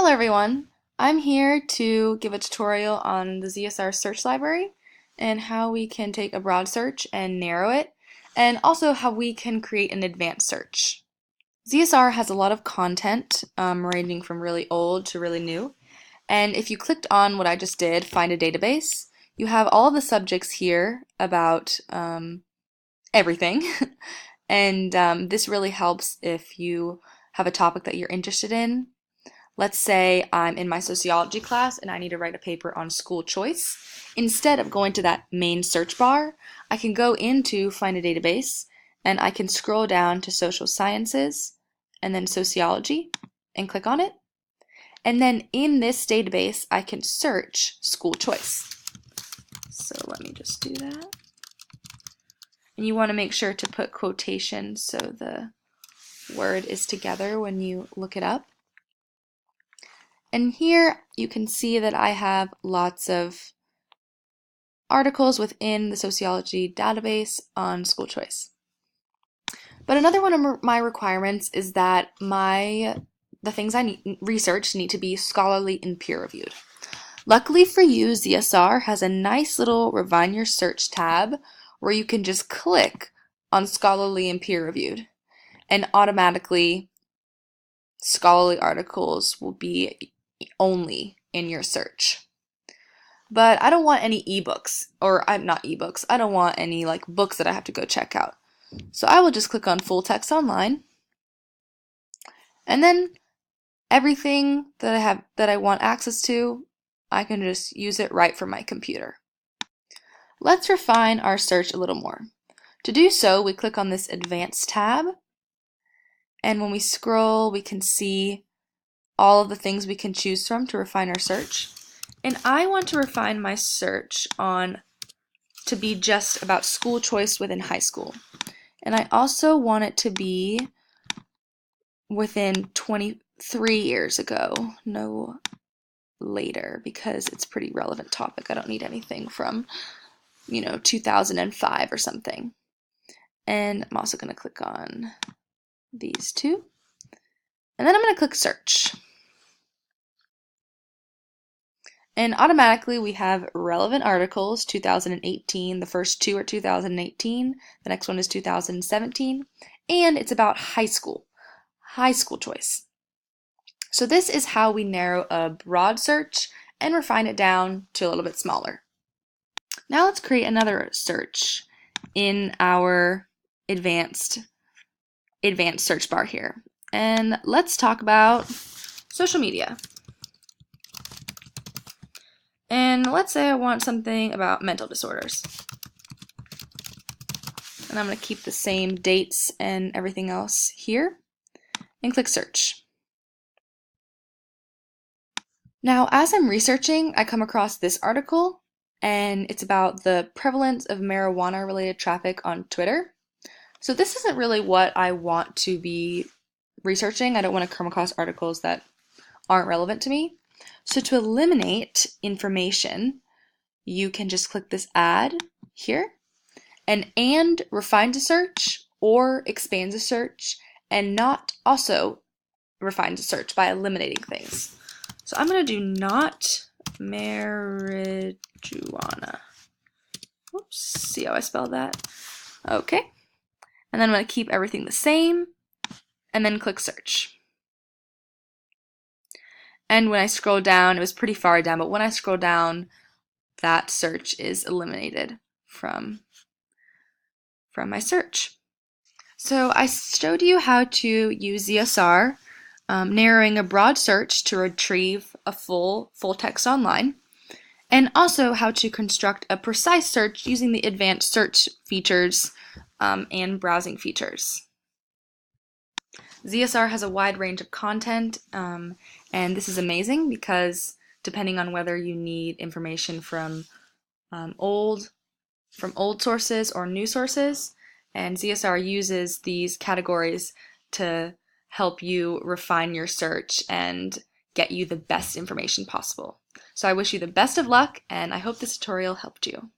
Hello everyone! I'm here to give a tutorial on the ZSR search library and how we can take a broad search and narrow it, and also how we can create an advanced search. ZSR has a lot of content ranging from really old to really new, and if you clicked on what I just did, find a database, you have all of the subjects here about everything, and this really helps if you have a topic that you're interested in. Let's say I'm in my sociology class and I need to write a paper on school choice. Instead of going to that main search bar, I can go into Find a Database and I can scroll down to social sciences and then sociology and click on it. And then in this database, I can search school choice. So let me just do that. And you want to make sure to put quotations so the word is together when you look it up. And here you can see that I have lots of articles within the sociology database on school choice. But another one of my requirements is that the things I research need to be scholarly and peer-reviewed. Luckily for you, ZSR has a nice little Refine Your Search tab where you can just click on scholarly and peer-reviewed, and automatically scholarly articles will be only in your search. But I don't want any ebooks, or not ebooks, I don't want any like books that I have to go check out. So I will just click on full text online, and then everything that I want access to, I can just use it right from my computer. Let's refine our search a little more. To do so, we click on this Advanced tab, and when we scroll, we can see all of the things we can choose from to refine our search. And I want to refine my search to be just about school choice within high school. And I also want it to be within 23 years ago, no later, because it's a pretty relevant topic. I don't need anything from, 2005 or something. And I'm also going to click on these two. And then I'm going to click search. And automatically we have relevant articles, 2018, the first two are 2018, the next one is 2017, and it's about high school choice. So this is how we narrow a broad search and refine it down to a little bit smaller. Now let's create another search in our advanced search bar here. And let's talk about social media. And let's say I want something about mental disorders. And I'm going to keep the same dates and everything else here and click search. Now, as I'm researching, I come across this article, and it's about the prevalence of marijuana-related traffic on Twitter. So this isn't really what I want to be researching. I don't want to come across articles that aren't relevant to me. So to eliminate information, you can just click this add here and refine to search or expand to search and not also refine to search by eliminating things. So I'm going to do not marijuana. Oops, see how I spelled that? Okay. And then I'm going to keep everything the same and then click search. And when I scroll down, it was pretty far down, but when I scroll down, that search is eliminated from my search. So I showed you how to use ZSR, narrowing a broad search to retrieve a full text online, and also how to construct a precise search using the advanced search features and browsing features. ZSR has a wide range of content, and this is amazing because depending on whether you need information from old sources or new sources, and ZSR uses these categories to help you refine your search and get you the best information possible. So I wish you the best of luck, and I hope this tutorial helped you.